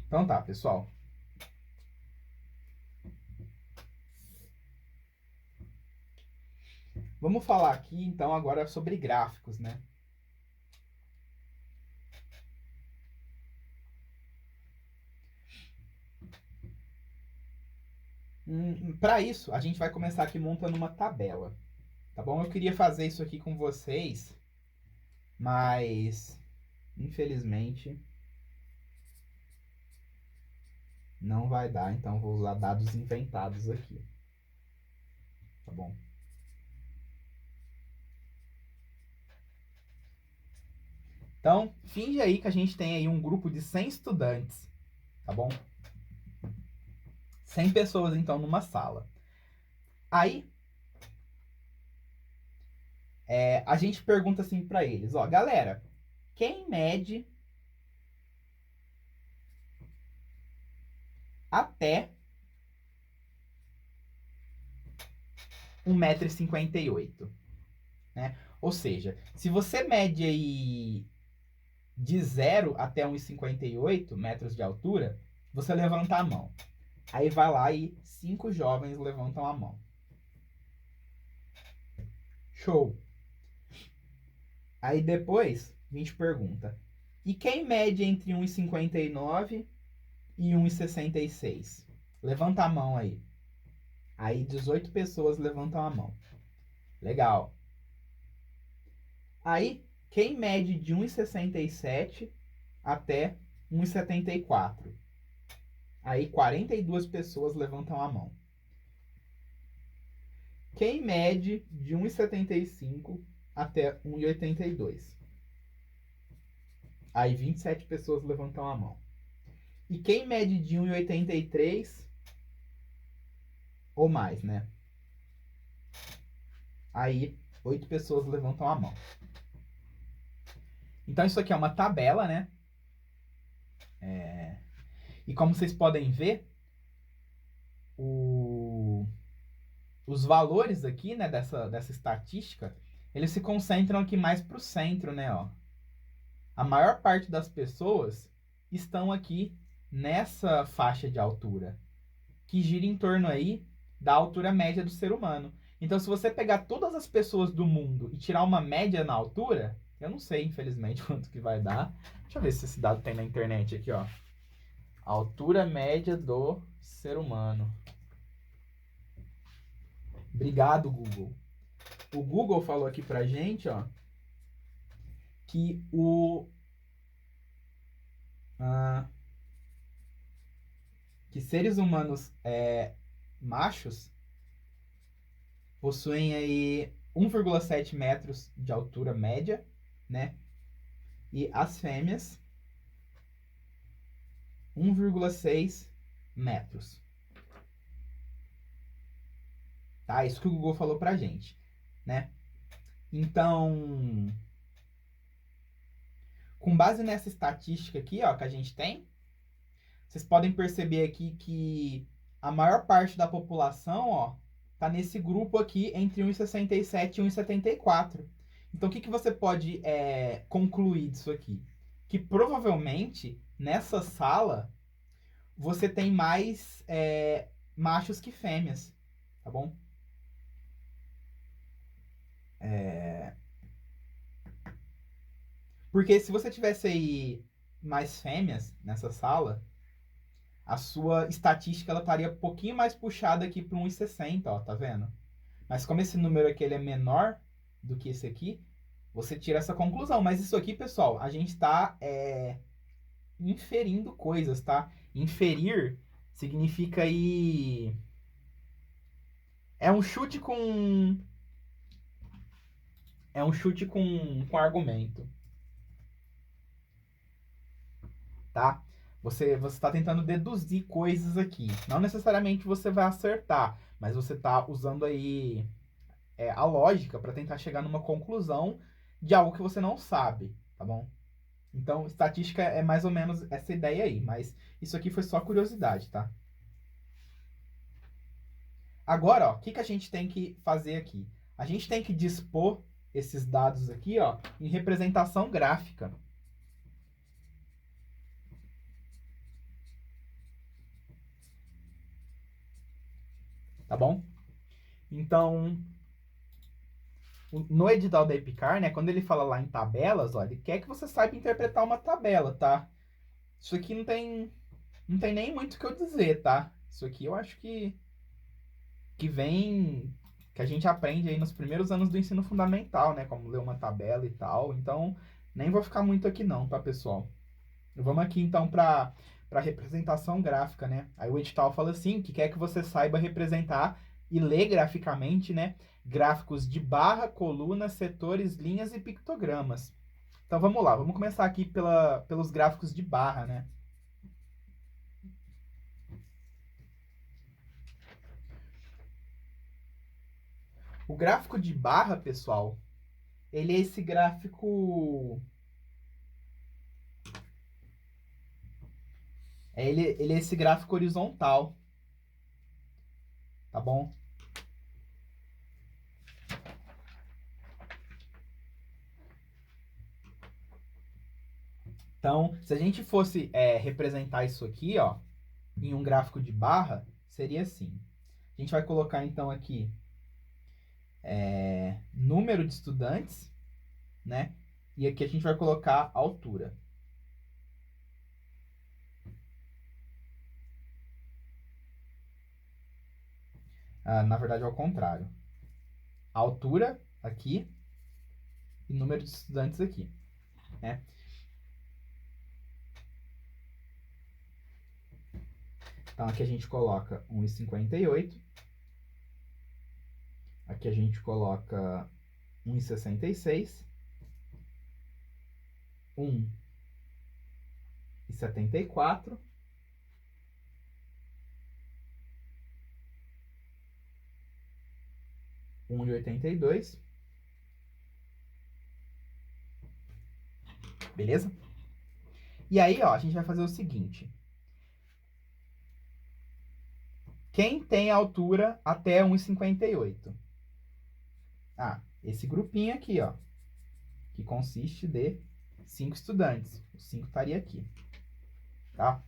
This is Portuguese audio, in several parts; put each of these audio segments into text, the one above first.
Então tá, pessoal. Vamos falar aqui, então, agora sobre gráficos, né? Para isso, a gente vai começar aqui montando uma tabela, tá bom? Eu queria fazer isso aqui com vocês, mas, infelizmente, não vai dar, então vou usar dados inventados aqui, tá bom? Então, finge aí que a gente tem aí um grupo de 100 estudantes, tá bom? 100 pessoas, então, numa sala. Aí, a gente pergunta assim para eles, ó, galera, quem mede até 1,58 m, né? Ou seja, se você mede aí de 0 até 1,58 metros de altura, você levanta a mão. Aí vai lá e 5 jovens levantam a mão. Show! Aí depois a gente pergunta, e quem mede entre 1,59 e 1,66? Levanta a mão aí. Aí 18 pessoas levantam a mão. Legal. Aí, quem mede de 1,67 até 1,74? Aí 42 pessoas levantam a mão. Quem mede de 1,75 até 1,82? Aí 27 pessoas levantam a mão. E quem mede de 1,83 ou mais, né? Aí 8 pessoas levantam a mão. Então isso aqui é uma tabela, né? E como vocês podem ver, os valores aqui, né, dessa estatística, eles se concentram aqui mais para o centro, né, ó. A maior parte das pessoas estão aqui nessa faixa de altura, que gira em torno aí da altura média do ser humano. Então, se você pegar todas as pessoas do mundo e tirar uma média na altura, eu não sei, infelizmente, quanto que vai dar. Deixa eu ver se esse dado tem na internet aqui, ó. Altura média do ser humano. Obrigado, Google. O Google falou aqui pra gente, ó, que que seres humanos machos possuem aí 1,7 metros de altura média, né? E as fêmeas 1,6 metros. Tá? Isso que o Google falou pra gente, né? Então, com base nessa estatística aqui, ó, que a gente tem, vocês podem perceber aqui que a maior parte da população, ó, tá nesse grupo aqui entre 1,67 e 1,74. Então, o que você pode concluir disso aqui? Que provavelmente nessa sala você tem mais machos que fêmeas, tá bom? Porque se você tivesse aí mais fêmeas nessa sala, a sua estatística ela estaria um pouquinho mais puxada aqui para 1,60, ó, tá vendo? Mas como esse número aqui ele é menor do que esse aqui, você tira essa conclusão. Mas isso aqui, pessoal, a gente está inferindo coisas, tá? Inferir significa aí... É um chute com... É um chute com argumento, tá? Você está tentando deduzir coisas aqui. Não necessariamente você vai acertar, mas você está usando aí a lógica para tentar chegar numa conclusão de algo que você não sabe, tá bom? Então, estatística é mais ou menos essa ideia aí, mas isso aqui foi só curiosidade, tá? Agora, ó, o que a gente tem que fazer aqui? A gente tem que dispor esses dados aqui, ó, em representação gráfica. tá bom? Então, no edital da Epicar, né, quando ele fala lá em tabelas, ó, ele quer que você saiba interpretar uma tabela, tá? Isso aqui não tem nem muito o que eu dizer, tá? Isso aqui eu acho que a gente aprende aí nos primeiros anos do ensino fundamental, né? Como ler uma tabela e tal. Então, nem vou ficar muito aqui não, tá, pessoal? Vamos aqui então para representação gráfica, né? Aí o edital fala assim, que quer que você saiba representar e ler graficamente, né? Gráficos de barra, coluna, setores, linhas e pictogramas. Então vamos lá, vamos começar aqui pelos gráficos de barra, né? O gráfico de barra, pessoal, ele é esse gráfico. Ele é esse gráfico horizontal, tá bom? Então, se a gente fosse representar isso aqui, ó, em um gráfico de barra, seria assim. A gente vai colocar então aqui número de estudantes, né? E aqui a gente vai colocar altura. Na verdade, é ao contrário. Altura aqui e número de estudantes aqui, né? Então, aqui a gente coloca 1,58. Aqui a gente coloca 1,66. 1,74. 1,82. Beleza? E aí, ó, a gente vai fazer o seguinte. Quem tem altura até 1,58? Esse grupinho aqui, ó, que consiste de 5 estudantes. O 5 estaria aqui, tá?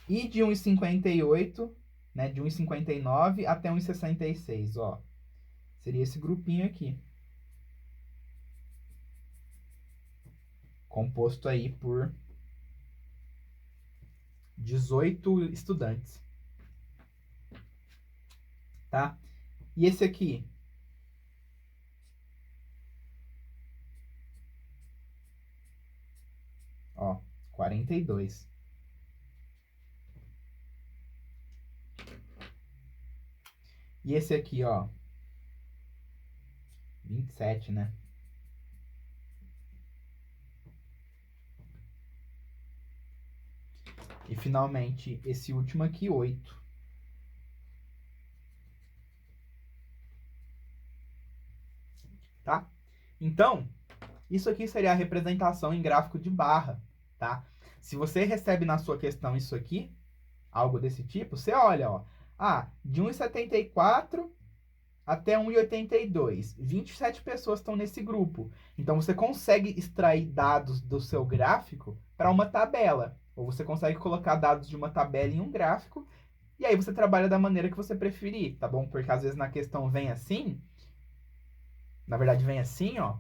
E de 1,58, né, de 1,59 até 1,66, ó, seria esse grupinho aqui. Composto aí por 18 estudantes. Tá? E esse aqui? Ó, 42. E esse aqui, ó, 27, né? E finalmente, esse último aqui, 8. Tá? Então, isso aqui seria a representação em gráfico de barra, tá? Se você recebe na sua questão isso aqui, algo desse tipo, você olha, ó. De 1,74 até 1,82. 27 pessoas estão nesse grupo. Então, você consegue extrair dados do seu gráfico para uma tabela. Ou você consegue colocar dados de uma tabela em um gráfico. E aí você trabalha da maneira que você preferir, tá bom? Porque às vezes na questão vem assim. Na verdade, vem assim, ó.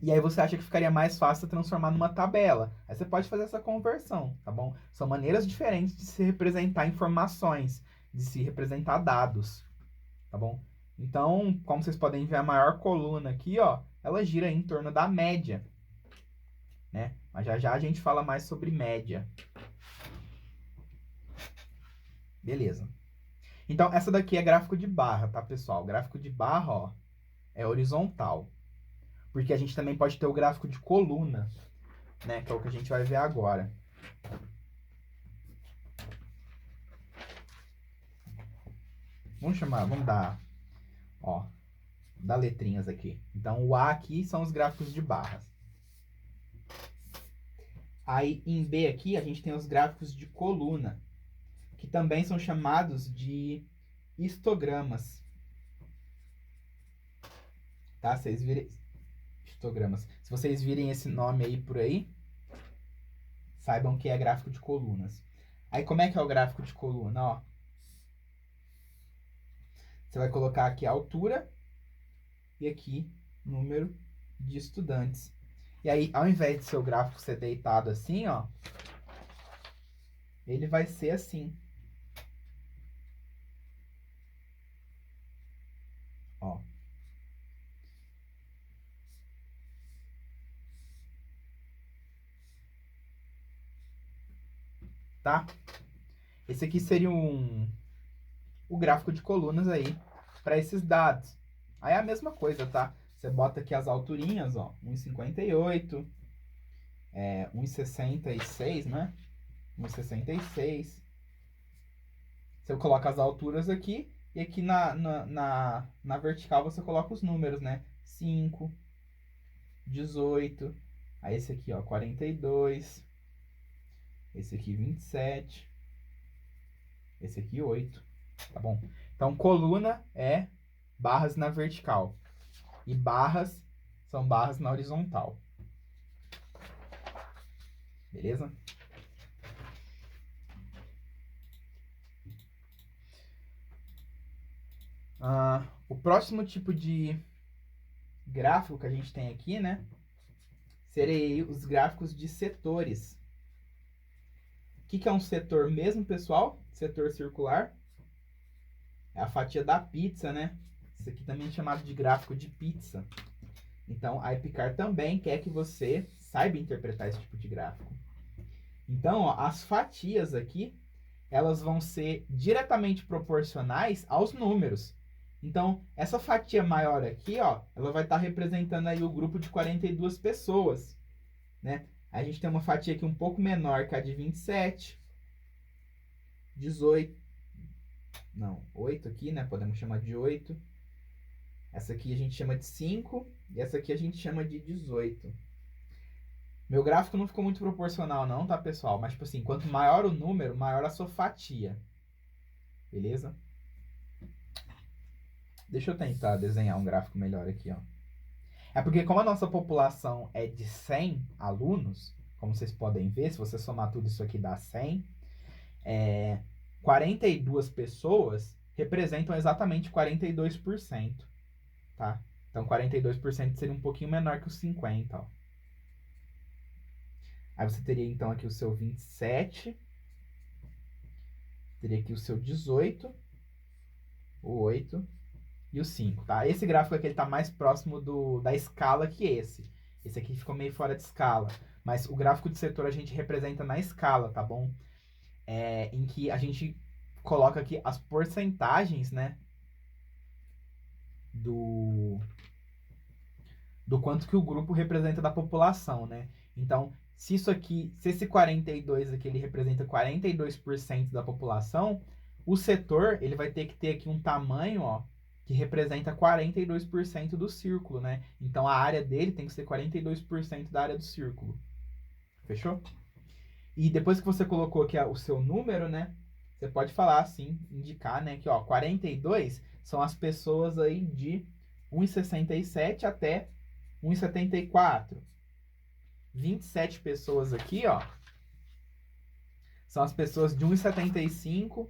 E aí você acha que ficaria mais fácil transformar numa tabela. Aí você pode fazer essa conversão, tá bom? São maneiras diferentes de se representar informações, de se representar dados, tá bom? Então, como vocês podem ver, a maior coluna aqui, ó, ela gira em torno da média, né? Mas já já a gente fala mais sobre média. Beleza. Então, essa daqui é gráfico de barra, tá, pessoal? Gráfico de barra, ó, é horizontal. Porque a gente também pode ter o gráfico de coluna, né? Que é o que a gente vai ver agora. Vamos dar letrinhas aqui. Então, o A aqui são os gráficos de barras. Aí, em B aqui, a gente tem os gráficos de coluna, que também são chamados de histogramas. Tá? Vocês virem... Histogramas. Se vocês virem esse nome aí por aí, saibam que é gráfico de colunas. Aí, como é que é o gráfico de coluna? Ó, Você vai colocar aqui a altura e aqui número de estudantes. E aí, ao invés de seu gráfico ser deitado assim, ó, ele vai ser assim. Ó. Tá? Esse aqui seria o gráfico de colunas aí para esses dados. Aí é a mesma coisa, tá? Você bota aqui as alturinhas, ó, 1,58, 1,66, né? 1,66. Você coloca as alturas aqui e aqui na vertical você coloca os números, né? 5, 18, aí esse aqui, ó, 42, esse aqui 27, esse aqui 8, tá bom? Então, coluna é barras na vertical e barras são barras na horizontal. Beleza? O próximo tipo de gráfico que a gente tem aqui, né? Seria os gráficos de setores. O que é um setor mesmo, pessoal? Setor circular. É a fatia da pizza, né? Isso aqui também é chamado de gráfico de pizza. Então, a Epicar também quer que você saiba interpretar esse tipo de gráfico. Então, ó, as fatias aqui, elas vão ser diretamente proporcionais aos números. Então, essa fatia maior aqui, ó, ela vai estar representando aí o grupo de 42 pessoas, né? A gente tem uma fatia aqui um pouco menor que a de 27, 18, não, 8 aqui, né? Podemos chamar de 8. Essa aqui a gente chama de 5 e essa aqui a gente chama de 18. Meu gráfico não ficou muito proporcional não, tá, pessoal? Mas, tipo assim, quanto maior o número, maior a sua fatia. Beleza? Deixa eu tentar desenhar um gráfico melhor aqui, ó. É porque como a nossa população é de 100 alunos, como vocês podem ver, se você somar tudo isso aqui dá 100, 42 pessoas representam exatamente 42%, tá? Então, 42% seria um pouquinho menor que os 50, ó. Aí você teria, então, aqui o seu 27, teria aqui o seu 18, o 8 e o 5, tá? Esse gráfico aqui, ele tá mais próximo da escala que esse. Esse aqui ficou meio fora de escala. Mas o gráfico de setor a gente representa na escala, tá bom? Em que a gente coloca aqui as porcentagens, né? Do quanto que o grupo representa da população, né? Então, se esse 42 aqui, ele representa 42% da população, o setor, ele vai ter que ter aqui um tamanho, ó, que representa 42% do círculo, né? Então, a área dele tem que ser 42% da área do círculo. Fechou? E depois que você colocou aqui o seu número, né? Você pode falar assim, indicar, né? Que, ó, 42 são as pessoas aí de 1,67 até 1,74. 27 pessoas aqui, ó, são as pessoas de 1,75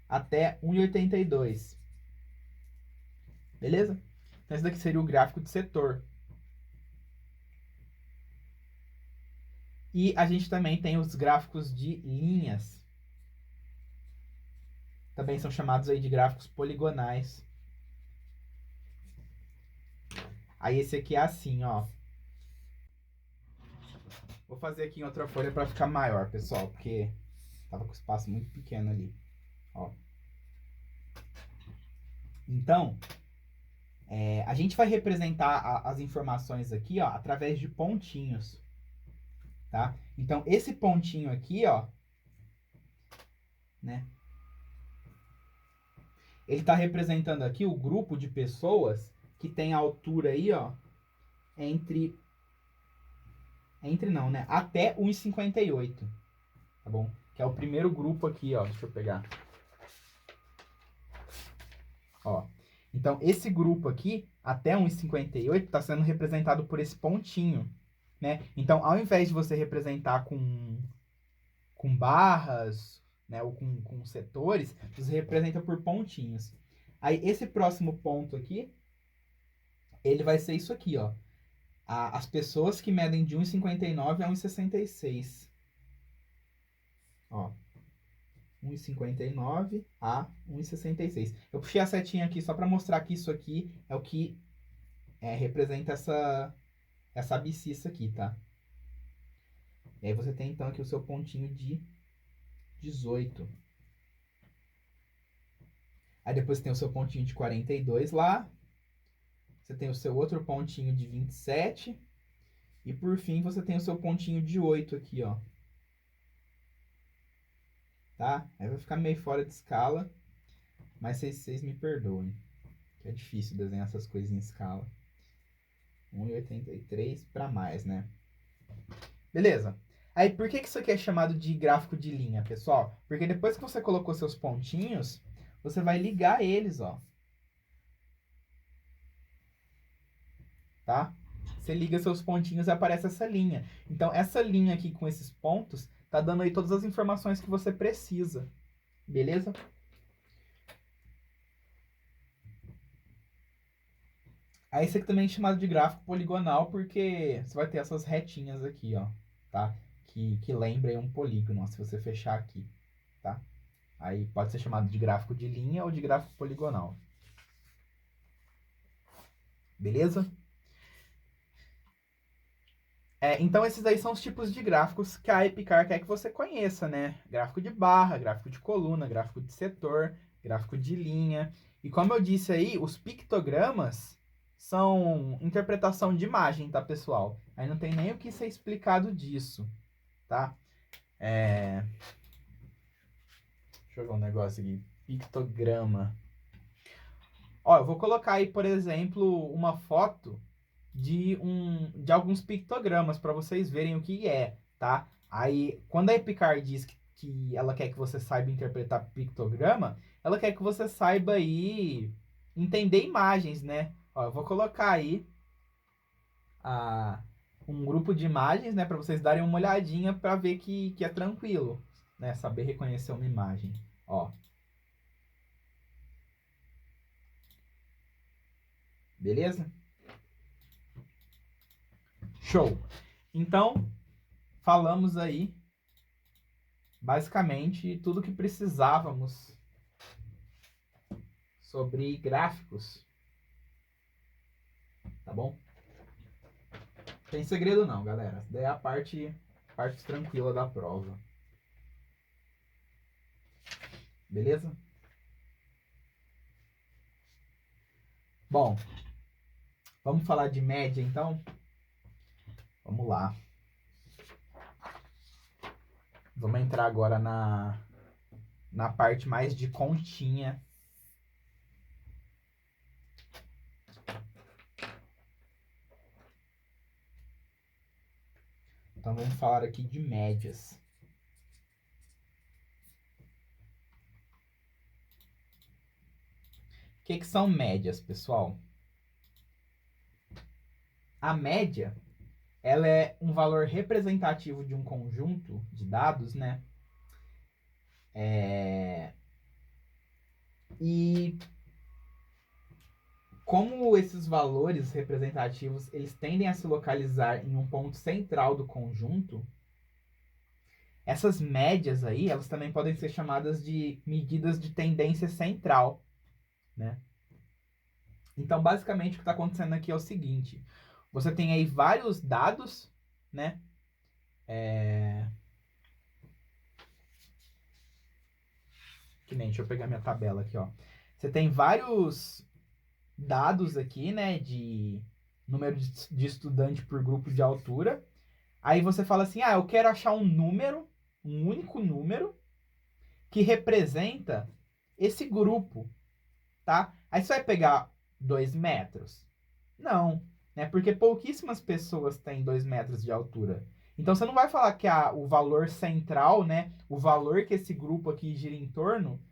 até 1,82. Beleza? Então, esse daqui seria o gráfico de setor. E a gente também tem os gráficos de linhas. Também são chamados aí de gráficos poligonais. Aí esse aqui é assim, ó. Vou fazer aqui em outra folha para ficar maior, pessoal, porque tava com espaço muito pequeno ali, ó. Então, a gente vai representar as informações aqui, ó, através de pontinhos, tá? Então, esse pontinho aqui, ó, né? Ele está representando aqui o grupo de pessoas que tem a altura aí, ó, não, né? Até 1,58, tá bom? Que é o primeiro grupo aqui, ó. Deixa eu pegar. Ó. Então, esse grupo aqui, até 1,58, está sendo representado por esse pontinho, né? Então, ao invés de você representar com barras né, ou com setores, você representa por pontinhos. Aí esse próximo ponto aqui, ele vai ser isso aqui, ó. As pessoas que medem de 1,59 a 1,66. Ó. 1,59 a 1,66. Eu puxei a setinha aqui só para mostrar que isso aqui é o que representa essa abscissa aqui, tá? E aí você tem então aqui o seu pontinho de 18. Aí depois tem o seu pontinho de 42 lá. Você tem o seu outro pontinho de 27. E por fim você tem o seu pontinho de 8 aqui, ó. Tá? Aí vai ficar meio fora de escala. Mas vocês me perdoem. Que é difícil desenhar essas coisas em escala. 1,83 para mais, né? Beleza. Aí, por que isso aqui é chamado de gráfico de linha, pessoal? Porque depois que você colocou seus pontinhos, você vai ligar eles, ó. Tá? Você liga seus pontinhos e aparece essa linha. Então, essa linha aqui com esses pontos, tá dando aí todas as informações que você precisa. Beleza? Aí, isso aqui também é chamado de gráfico poligonal, porque você vai ter essas retinhas aqui, ó. Tá? Que lembrem um polígono, ó, se você fechar aqui, tá? Aí pode ser chamado de gráfico de linha ou de gráfico poligonal. Beleza? Então esses aí são os tipos de gráficos que a Epicar quer que você conheça, né? Gráfico de barra, gráfico de coluna, gráfico de setor, gráfico de linha. E como eu disse aí, os pictogramas são interpretação de imagem, tá, pessoal? Aí não tem nem o que ser explicado disso, tá? Deixa eu ver um negócio aqui. Pictograma. Ó, eu vou colocar aí, por exemplo, uma foto de alguns pictogramas para vocês verem o que é, tá? Aí, quando a Epicar diz que ela quer que você saiba interpretar pictograma, ela quer que você saiba aí entender imagens, né? Ó, eu vou colocar aí um grupo de imagens, né, para vocês darem uma olhadinha para ver que é tranquilo, né? Saber reconhecer uma imagem, ó. Beleza? Show! Então, falamos aí basicamente tudo que precisávamos sobre gráficos. Tá bom? Tem segredo não, galera. Essa daí é a parte tranquila da prova. Beleza? Bom, vamos falar de média então? Vamos lá. Vamos entrar agora na parte mais de continha. Então vamos falar aqui de médias. O que são médias, pessoal? A média, ela é um valor representativo de um conjunto de dados, né? E como esses valores representativos eles tendem a se localizar em um ponto central do conjunto, essas médias aí, elas também podem ser chamadas de medidas de tendência central, né? Então, basicamente, o que está acontecendo aqui é o seguinte. Você tem aí vários dados, né? Deixa eu pegar minha tabela aqui, ó. Você tem vários dados aqui, né? De número de estudante por grupo de altura. Aí você fala assim, eu quero achar um número, um único número, que representa esse grupo, tá? Aí você vai pegar 2 metros? Não, né? Porque pouquíssimas pessoas têm 2 metros de altura. Então você não vai falar que o valor central, né? O valor que esse grupo aqui gira em torno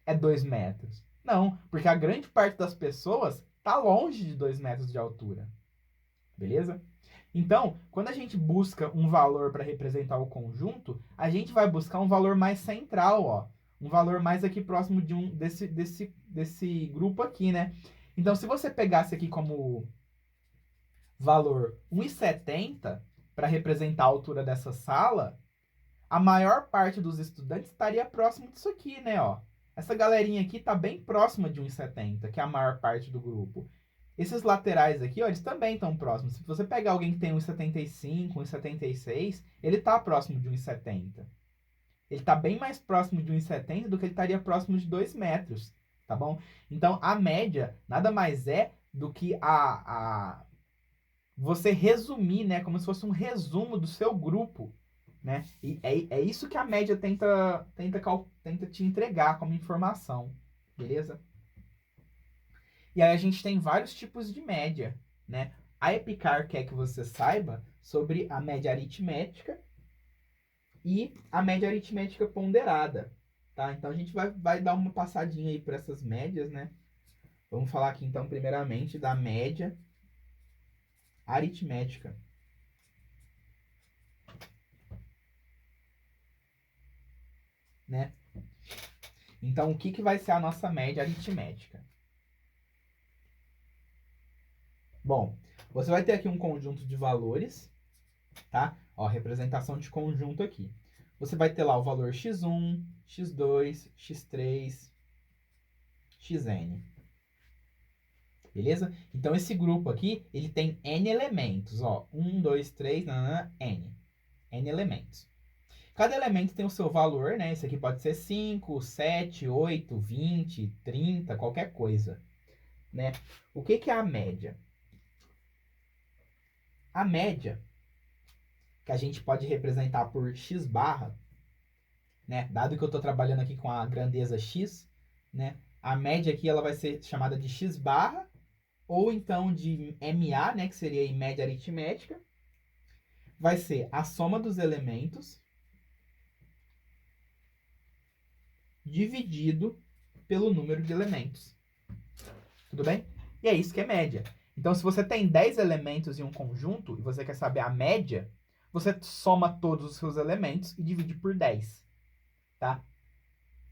é 2 metros. Não, porque a grande parte das pessoas tá longe de 2 metros de altura. Beleza? Então, quando a gente busca um valor para representar o conjunto, a gente vai buscar um valor mais central, ó. Um valor mais aqui próximo de desse grupo aqui, né? Então, se você pegasse aqui como valor 1,70 para representar a altura dessa sala, a maior parte dos estudantes estaria próximo disso aqui, né? Ó. Essa galerinha aqui está bem próxima de 1,70, que é a maior parte do grupo. Esses laterais aqui, ó, eles também estão próximos. Se você pegar alguém que tem 1,75, 1,76, ele está próximo de 1,70. Ele está bem mais próximo de 1,70 do que ele estaria próximo de 2 metros, tá bom? Então, a média nada mais é do que você resumir, né? Como se fosse um resumo do seu grupo, né? E é isso que a média tenta te entregar como informação, beleza? E aí a gente tem vários tipos de média, né? A Epicar quer que você saiba sobre a média aritmética e a média aritmética ponderada, tá? Então a gente vai dar uma passadinha aí por essas médias, né? Vamos falar aqui então primeiramente da média aritmética. Né? Então, o que vai ser a nossa média aritmética? Bom, você vai ter aqui um conjunto de valores, tá? Ó, representação de conjunto aqui. Você vai ter lá o valor x1, x2, x3, xn. Beleza? Então, esse grupo aqui, ele tem n elementos, ó. 1, 2, 3, n. N elementos. Cada elemento tem o seu valor, né? Esse aqui pode ser 5, 7, 8, 20, 30, qualquer coisa, né? O que é a média? A média, que a gente pode representar por x barra, né? Dado que eu estou trabalhando aqui com a grandeza x, né? A média aqui ela vai ser chamada de x barra, ou então de MA, né? Que seria a média aritmética. Vai ser a soma dos elementos dividido pelo número de elementos. Tudo bem? E é isso que é média. Então, se você tem 10 elementos em um conjunto e você quer saber a média, você soma todos os seus elementos e divide por 10. Tá?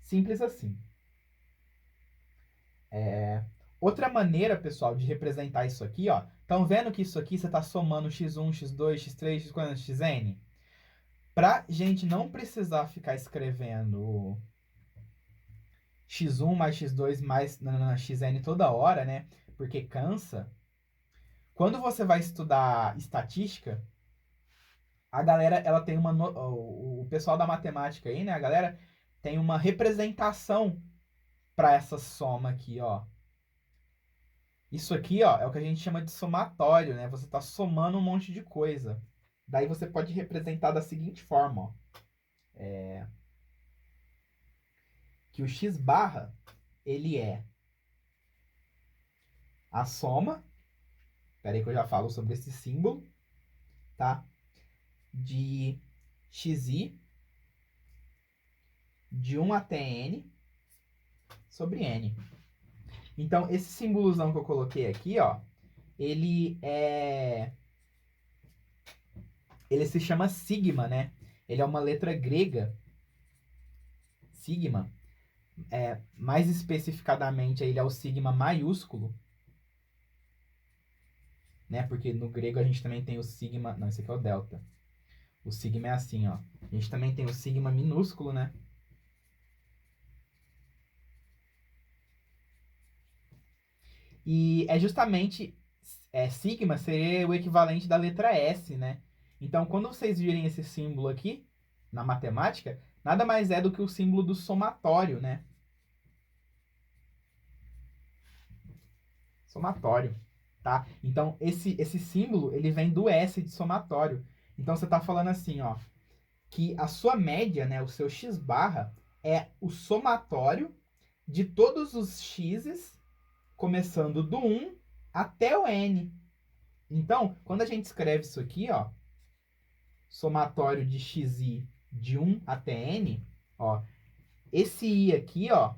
Simples assim. Outra maneira, pessoal, de representar isso aqui, ó. Estão vendo que isso aqui você está somando x1, x2, x3, x4, xn? Pra gente não precisar ficar escrevendo x1 mais x2 mais xn toda hora, né? Porque cansa. Quando você vai estudar estatística, a galera, ela tem uma... O pessoal da matemática aí, né? A galera tem uma representação para essa soma aqui, ó. Isso aqui, ó, é o que a gente chama de somatório, né? Você está somando um monte de coisa. Daí você pode representar da seguinte forma, ó. Que o x barra, ele é a soma, peraí que eu já falo sobre esse símbolo, tá? De xi de 1 até n sobre n. Então, esse símbolozão que eu coloquei aqui, ó, ele se chama sigma, né? Ele é uma letra grega, sigma. Mais especificadamente, ele é o sigma maiúsculo, né? Porque no grego a gente também tem o sigma... Não, esse aqui é o delta. O sigma é assim, ó. A gente também tem o sigma minúsculo, né? E é justamente... sigma seria o equivalente da letra S, né? Então, quando vocês virem esse símbolo aqui, na matemática, nada mais é do que o símbolo do somatório, né? Somatório, tá? Então, esse símbolo, ele vem do S de somatório. Então, você está falando assim, ó, que a sua média, né, o seu x barra, é o somatório de todos os x's, começando do 1 até o n. Então, quando a gente escreve isso aqui, ó, somatório de xi de 1 até n, ó, esse i aqui, ó,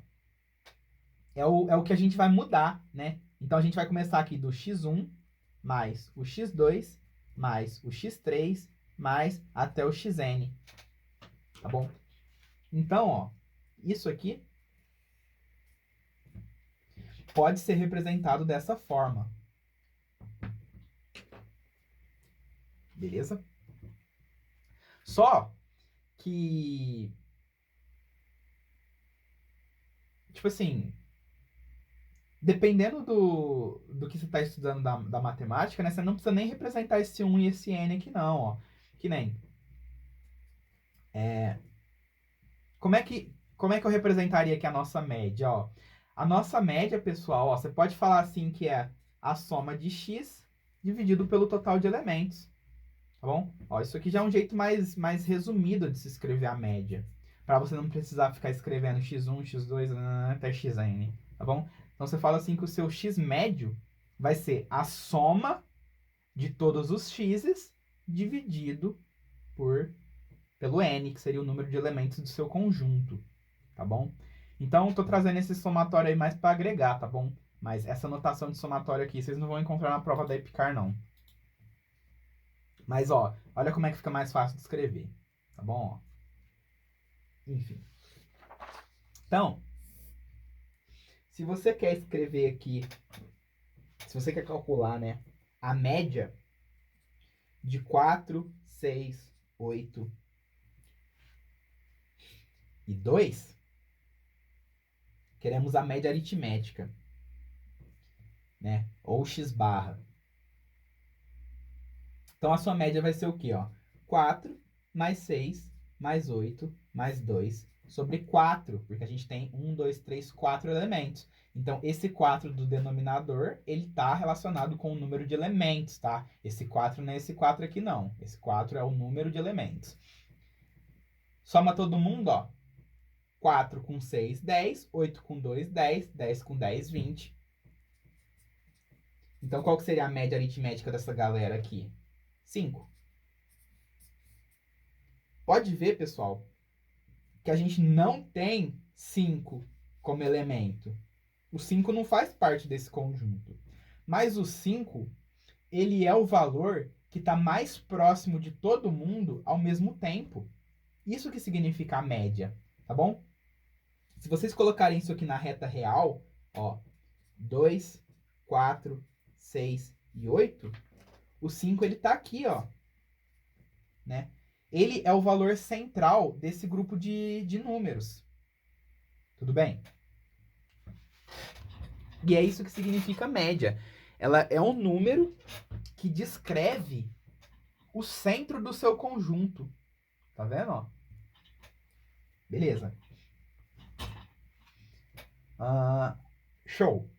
é o que a gente vai mudar, né? Então, a gente vai começar aqui do x1 mais o x2 mais o x3 mais até o xn. Tá bom? Então, ó, isso aqui pode ser representado dessa forma. Beleza? Só que, tipo assim, dependendo do que você está estudando da matemática, né, você não precisa nem representar esse 1 e esse n aqui não, ó. Que nem... como é que eu representaria aqui a nossa média, ó? A nossa média, pessoal, ó, você pode falar assim que é a soma de x dividido pelo total de elementos, tá bom? Ó, isso aqui já é um jeito mais resumido de se escrever a média, para você não precisar ficar escrevendo x1, x2, até xn, tá bom? Então você fala assim que o seu x médio vai ser a soma de todos os x's dividido pelo n, que seria o número de elementos do seu conjunto, tá bom? Então, estou trazendo esse somatório aí mais para agregar, tá bom? Mas essa notação de somatório aqui vocês não vão encontrar na prova da EPICAR, não. Mas, ó, olha como é que fica mais fácil de escrever, tá bom? Ó. Enfim. Então, se você quer escrever aqui, se você quer calcular, né, a média de 4, 6, 8 e 2, queremos a média aritmética, né? Ou x barra. Então, a sua média vai ser o quê? Ó? 4 mais 6 mais 8 mais 2 sobre 4, porque a gente tem 1, 2, 3, 4 elementos. Então, esse 4 do denominador, ele está relacionado com o número de elementos, tá? Esse 4 não é esse 4 aqui, não. Esse 4 é o número de elementos. Soma todo mundo, ó. 4 com 6, 10. 8 com 2, 10. 10 com 10, 20. Então, qual que seria a média aritmética dessa galera aqui? 5. Pode ver, pessoal, que a gente não tem 5 como elemento. O 5 não faz parte desse conjunto. Mas o 5, ele é o valor que está mais próximo de todo mundo ao mesmo tempo. Isso que significa a média, tá bom? Se vocês colocarem isso aqui na reta real, ó, 2, 4, 6 e 8, o 5 ele tá aqui, ó, né? Ele é o valor central desse grupo de números. Tudo bem? E é isso que significa média. Ela é um número que descreve o centro do seu conjunto. Tá vendo? Ó? Beleza. Show.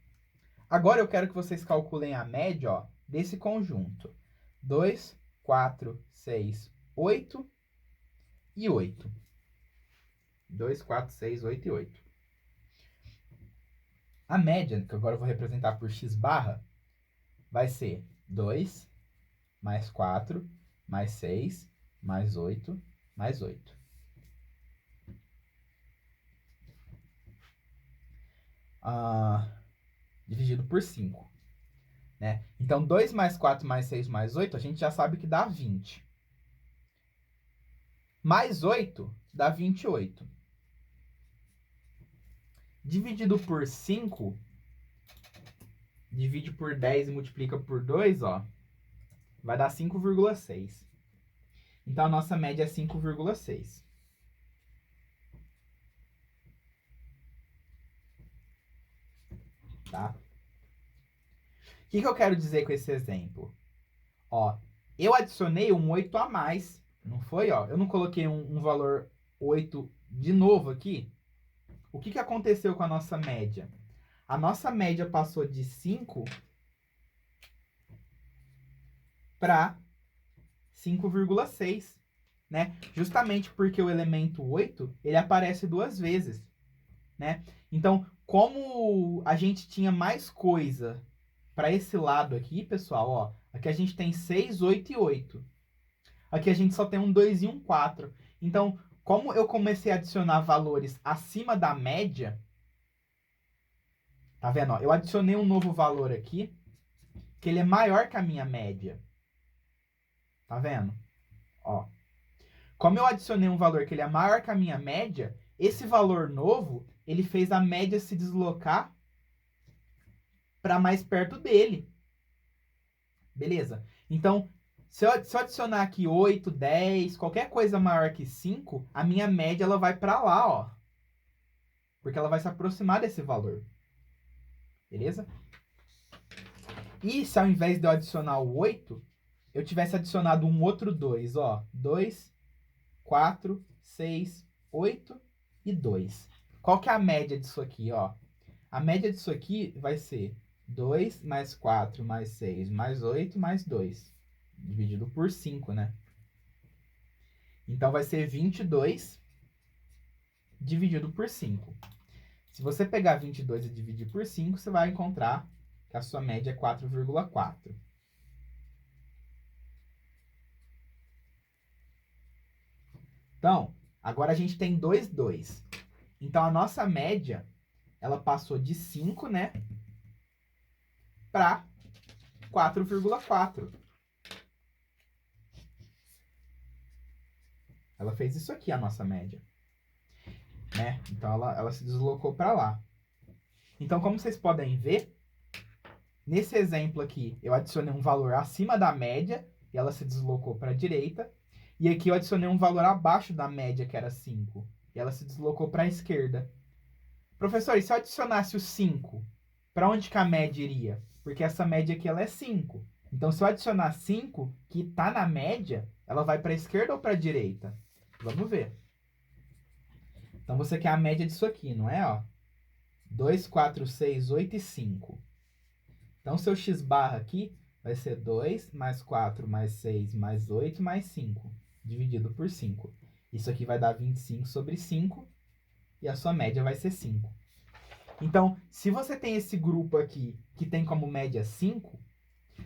Agora eu quero que vocês calculem a média, ó, desse conjunto. 2, 4, 6, 8 e 8. 2, 4, 6, 8 e 8. A média, que agora eu vou representar por x barra, vai ser 2 mais 4 mais 6 mais 8 mais 8. Dividido por 5. Né? Então, 2 mais 4 mais 6 mais 8, a gente já sabe que dá 20. Mais 8 dá 28. Dividido por 5, divide por 10 e multiplica por 2, ó, vai dar 5,6. Então, a nossa média é 5,6. Tá? O que eu quero dizer com esse exemplo? Ó, eu adicionei um 8 a mais, não foi? Ó, eu não coloquei um valor 8 de novo aqui. O que aconteceu com a nossa média? A nossa média passou de 5 para 5,6, né? Justamente porque o elemento 8, ele aparece duas vezes, né? Então, como a gente tinha mais coisa para esse lado aqui, pessoal, ó, aqui a gente tem 6, 8 e 8. Aqui a gente só tem um 2 e um 4. Então, como eu comecei a adicionar valores acima da média, tá vendo? Ó, eu adicionei um novo valor aqui, que ele é maior que a minha média. Tá vendo? Ó. Como eu adicionei um valor que ele é maior que a minha média, esse valor novo, ele fez a média se deslocar para mais perto dele. Beleza? Então, se eu adicionar aqui 8, 10, qualquer coisa maior que 5, a minha média ela vai para lá, ó. Porque ela vai se aproximar desse valor. Beleza? E se ao invés de eu adicionar o 8, eu tivesse adicionado um outro 2, ó. 2, 4, 6, 8 e 2. Qual que é a média disso aqui, ó? A média disso aqui vai ser 2 mais 4 mais 6 mais 8 mais 2. Dividido por 5, né? Então vai ser 22 dividido por 5. Se você pegar 22 e dividir por 5, você vai encontrar que a sua média é 4,4. Então, agora a gente tem 2. Então, a nossa média, ela passou de 5, né? Para 4,4. Ela fez isso aqui, a nossa média. Né? Então, ela se deslocou para lá. Então, como vocês podem ver, nesse exemplo aqui, eu adicionei um valor acima da média e ela se deslocou para a direita. E aqui eu adicionei um valor abaixo da média, que era 5. E ela se deslocou para a esquerda. Professor, e se eu adicionasse o 5, para onde que a média iria? Porque essa média aqui ela é 5. Então, se eu adicionar 5, que está na média, ela vai para a esquerda ou para a direita? Vamos ver. Então, você quer a média disso aqui, não é? Ó, 2, 4, 6, 8 e 5. Então, seu x barra aqui vai ser 2 mais 4 mais 6 mais 8 mais 5, dividido por 5. Isso aqui vai dar 25 sobre 5 e a sua média vai ser 5. Então, se você tem esse grupo aqui que tem como média 5,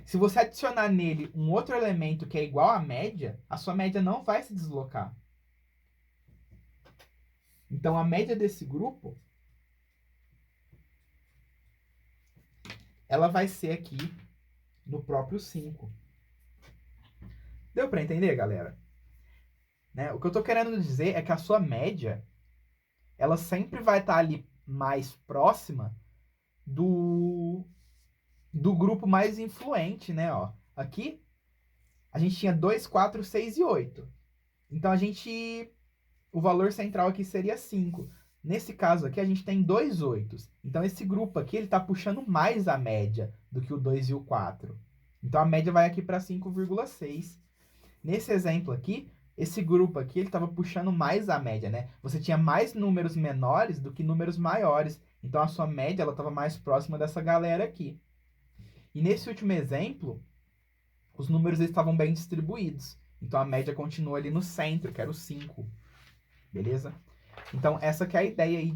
se você adicionar nele um outro elemento que é igual à média, a sua média não vai se deslocar. Então, a média desse grupo, ela vai ser aqui no próprio 5. Deu para entender, galera? Né? O que eu estou querendo dizer é que a sua média, ela sempre vai estar ali mais próxima do grupo mais influente, né? Ó, aqui, a gente tinha 2, 4, 6 e 8. Então, o valor central aqui seria 5. Nesse caso aqui, a gente tem 2 oitos. Então, esse grupo aqui, ele está puxando mais a média do que o 2 e o 4. Então, a média vai aqui para 5,6. Nesse exemplo aqui, esse grupo aqui, ele estava puxando mais a média, né? Você tinha mais números menores do que números maiores. Então, a sua média, ela estava mais próxima dessa galera aqui. E nesse último exemplo, os números estavam bem distribuídos. Então, a média continua ali no centro, que era o 5. Beleza? Então, essa que é a ideia aí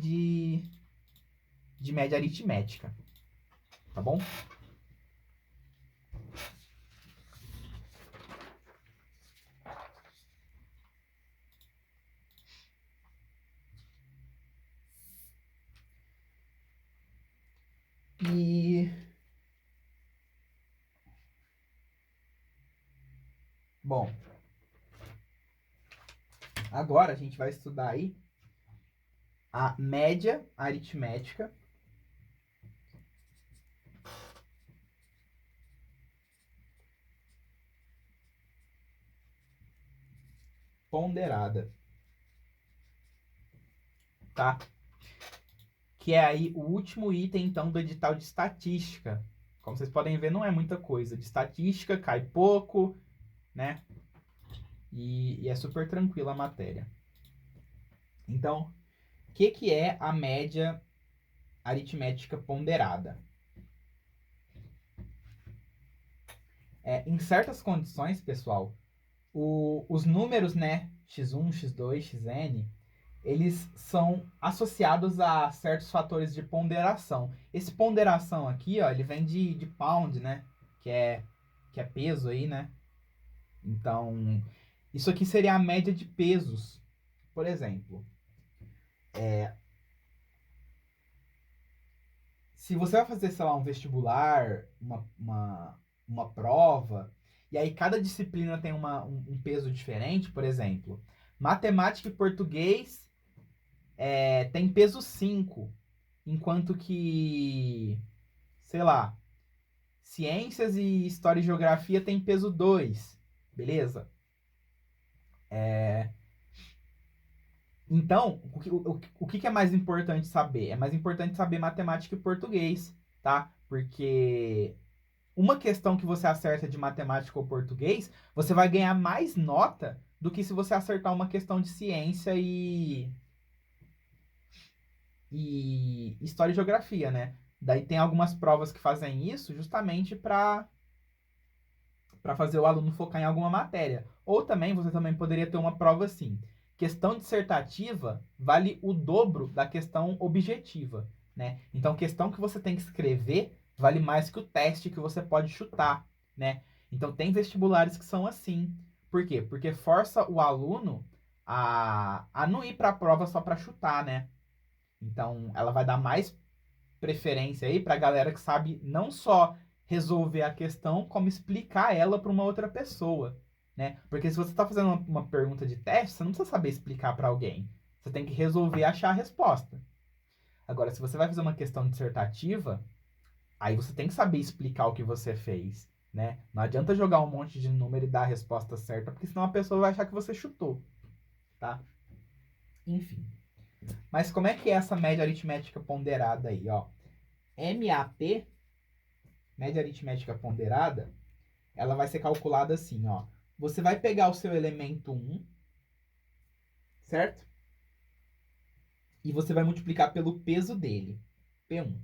de média aritmética. Tá bom? E... Bom, agora a gente vai estudar aí a média aritmética ponderada. Tá? Que é aí o último item, então, do edital de estatística. Como vocês podem ver, não é muita coisa. De estatística, cai pouco, né? E é super tranquila a matéria. Então, o que é a média aritmética ponderada? Em certas condições, pessoal, os números, né, x1, x2, xn, eles são associados a certos fatores de ponderação. Esse ponderação aqui, ó, ele vem de pound, né, que é peso aí, né? Então, isso aqui seria a média de pesos. Por exemplo, se você vai fazer, sei lá, um vestibular, uma prova, e aí cada disciplina tem um peso diferente, por exemplo, matemática e português tem peso 5, enquanto que, sei lá, ciências e história e geografia tem peso 2, beleza? Então, o que é mais importante saber? É mais importante saber matemática e português, tá? Porque uma questão que você acerta de matemática ou português, você vai ganhar mais nota do que se você acertar uma questão de ciência e história e geografia, né? Daí tem algumas provas que fazem isso justamente para fazer o aluno focar em alguma matéria. Ou também, você também poderia ter uma prova assim. Questão dissertativa vale o dobro da questão objetiva, né? Então, questão que você tem que escrever vale mais que o teste que você pode chutar, né? Então, tem vestibulares que são assim. Por quê? Porque força o aluno a não ir para a prova só para chutar, né? Então, ela vai dar mais preferência aí para a galera que sabe não só resolver a questão, como explicar ela para uma outra pessoa, né? Porque se você está fazendo uma pergunta de teste, você não precisa saber explicar para alguém. Você tem que resolver e achar a resposta. Agora, se você vai fazer uma questão dissertativa, aí você tem que saber explicar o que você fez, né? Não adianta jogar um monte de número e dar a resposta certa, porque senão a pessoa vai achar que você chutou, tá? Enfim. Mas como é que é essa média aritmética ponderada aí, ó? MAP, média aritmética ponderada, ela vai ser calculada assim, ó. Você vai pegar o seu elemento 1, certo? E você vai multiplicar pelo peso dele, P1.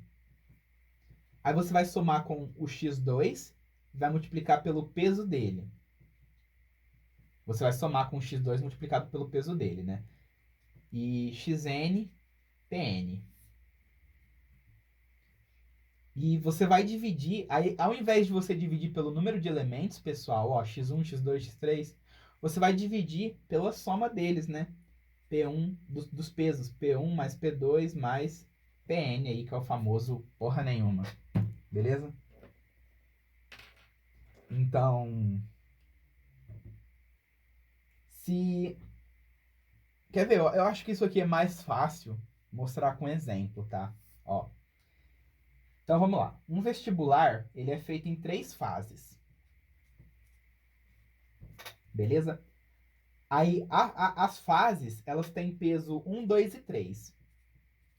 Aí você vai somar com o x2 e vai multiplicar pelo peso dele. Você vai somar com o x2 multiplicado pelo peso dele, né? E xn, pn. E você vai dividir, aí, ao invés de você dividir pelo número de elementos, pessoal, ó, x1, x2, x3, você vai dividir pela soma deles, né? P1 dos pesos, P1 mais P2 mais PN aí, que é o famoso porra nenhuma. Beleza? Então, se... Quer ver? Eu acho que isso aqui é mais fácil mostrar com exemplo, tá? Ó. Então, vamos lá. Um vestibular, ele é feito em 3 fases. Beleza? Aí, as fases, elas têm peso 1, 2 e 3.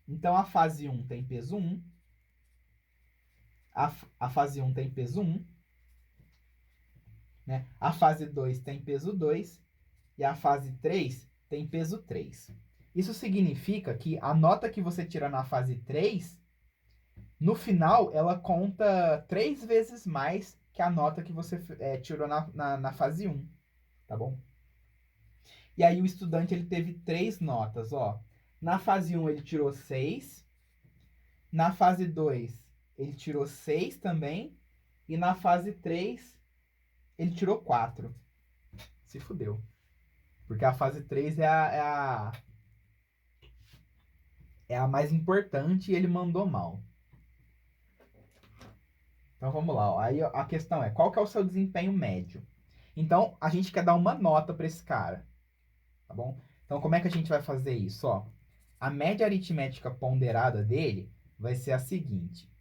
Então, a fase 1 tem peso 1. A fase 1 tem peso 1. Né? A fase 2 tem peso 2. E a fase 3 tem peso 3. Isso significa que a nota que você tira na fase 3, no final, ela conta 3 vezes mais que a nota que você tirou na fase 1. Tá bom? E aí o estudante ele teve 3 notas, ó. Na fase 1 ele tirou 6. Na fase 2 ele tirou 6 também. E na fase 3 ele tirou 4. Se fudeu. Porque a fase 3 é a mais importante e ele mandou mal. Então vamos lá. Ó. Aí a questão é, qual que é o seu desempenho médio? Então, a gente quer dar uma nota para esse cara. Tá bom? Então, como é que a gente vai fazer isso? Ó, a média aritmética ponderada dele vai ser a seguinte.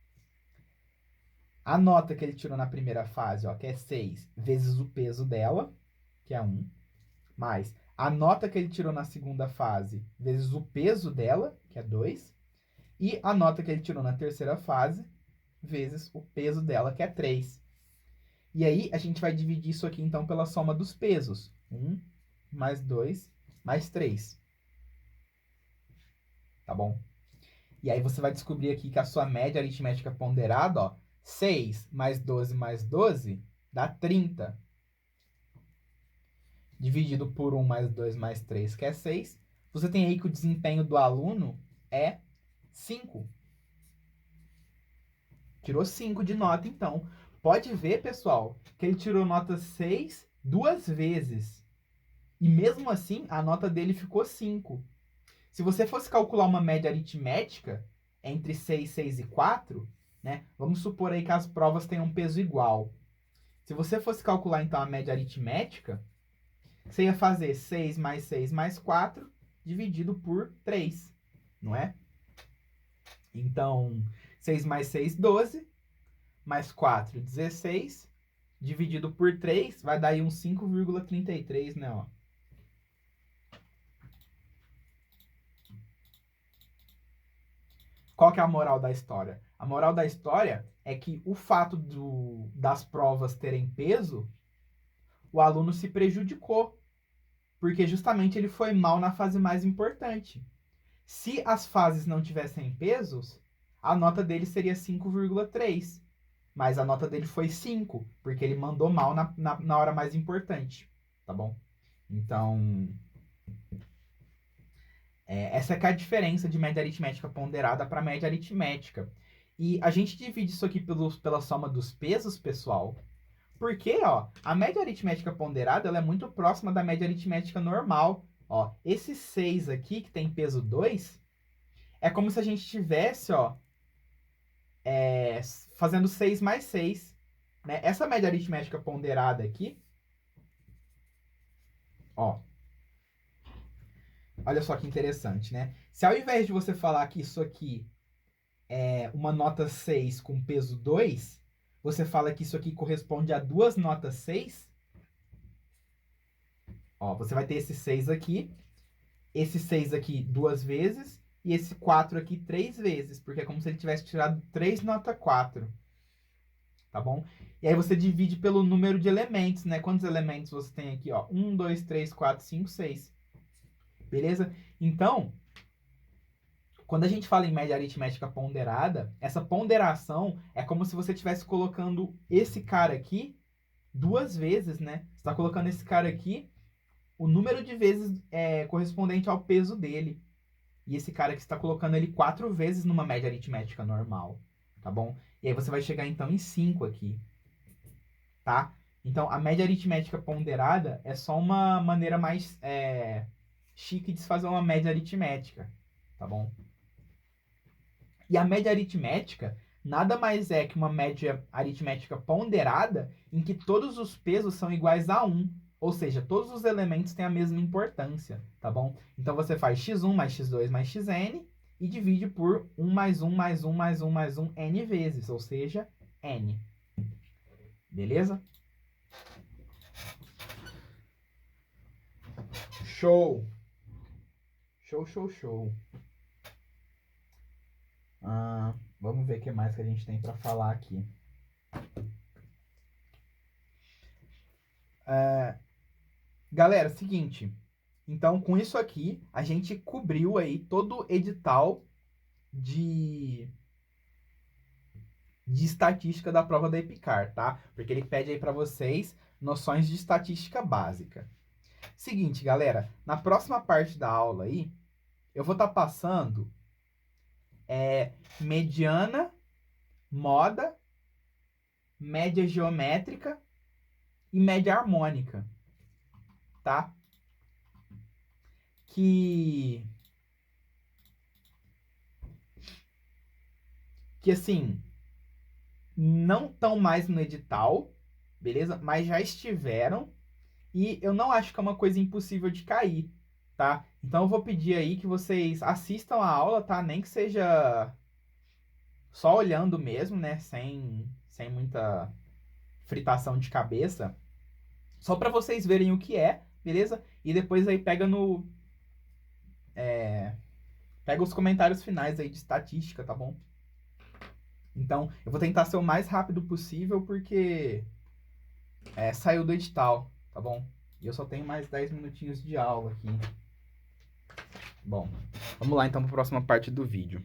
A nota que ele tirou na primeira fase, ó, que é 6, vezes o peso dela, que é 1, mais a nota que ele tirou na segunda fase, vezes o peso dela, que é 2, e a nota que ele tirou na terceira fase, vezes o peso dela, que é 3. E aí, a gente vai dividir isso aqui, então, pela soma dos pesos. 1 mais 2 mais 3. Tá bom? E aí você vai descobrir aqui que a sua média aritmética ponderada, ó, 6 mais 12 dá 30. Dividido por 1 mais 2 mais 3, que é 6. Você tem aí que o desempenho do aluno é 5. Tirou 5 de nota, então. Pode ver, pessoal, que ele tirou nota 6 duas vezes. E mesmo assim, a nota dele ficou 5. Se você fosse calcular uma média aritmética entre 6, 6 e 4, né? Vamos supor aí que as provas tenham um peso igual. Se você fosse calcular, então, a média aritmética, você ia fazer 6 mais 6 mais 4 dividido por 3, não é? Então, 6 mais 6, 12, mais 4, 16, dividido por 3, vai dar aí um 5,33, né, ó. Qual que é a moral da história? A moral da história é que o fato das provas terem peso, o aluno se prejudicou, porque justamente ele foi mal na fase mais importante. Se as fases não tivessem pesos, a nota dele seria 5,3. Mas a nota dele foi 5, porque ele mandou mal na hora mais importante. Tá bom? Então, essa é a diferença de média aritmética ponderada para média aritmética. E a gente divide isso aqui pela soma dos pesos, pessoal. Porque, ó, a média aritmética ponderada ela é muito próxima da média aritmética normal. Ó, esse 6 aqui, que tem peso 2, é como se a gente tivesse, ó, fazendo 6 mais 6. Né? Essa média aritmética ponderada aqui, ó, olha só que interessante, né? Se ao invés de você falar que isso aqui é uma nota 6 com peso 2, você fala que isso aqui corresponde a duas notas 6, ó, você vai ter esse 6 aqui duas vezes, e esse 4 aqui 3 vezes, porque é como se ele tivesse tirado 3 nota 4. Tá bom? E aí você divide pelo número de elementos, né? Quantos elementos você tem aqui, ó? 1, 2, 3, 4, 5, 6. Beleza? Então, quando a gente fala em média aritmética ponderada, essa ponderação é como se você estivesse colocando esse cara aqui duas vezes, né? Você está colocando esse cara aqui, o número de vezes correspondente ao peso dele. E esse cara aqui está colocando ele 4 vezes numa média aritmética normal, tá bom? E aí você vai chegar então em 5 aqui, tá? Então a média aritmética ponderada é só uma maneira mais chique de se fazer uma média aritmética, tá bom? E a média aritmética nada mais é que uma média aritmética ponderada em que todos os pesos são iguais a 1. Ou seja, todos os elementos têm a mesma importância, tá bom? Então você faz x1 mais x2 mais xn e divide por 1 mais 1 mais 1 mais 1 mais 1 n vezes, ou seja, n. Beleza? Show! Show, show, show. Vamos ver o que mais que a gente tem para falar aqui. Galera, seguinte. Então, com isso aqui, a gente cobriu aí todo o edital de estatística da prova da EPICAR, tá? Porque ele pede aí para vocês noções de estatística básica. Seguinte, galera, na próxima parte da aula aí, eu vou estar passando mediana, moda, média geométrica e média harmônica, tá? Que assim, não estão mais no edital, beleza? Mas já estiveram e eu não acho que é uma coisa impossível de cair, tá? Então eu vou pedir aí que vocês assistam a aula, tá? Nem que seja só olhando mesmo, né? Sem muita fritação de cabeça. Só para vocês verem o que é, beleza? E depois aí pega pega os comentários finais aí de estatística, tá bom? Então, eu vou tentar ser o mais rápido possível, porque saiu do edital, tá bom? E eu só tenho mais 10 minutinhos de aula aqui. Bom, vamos lá então para a próxima parte do vídeo.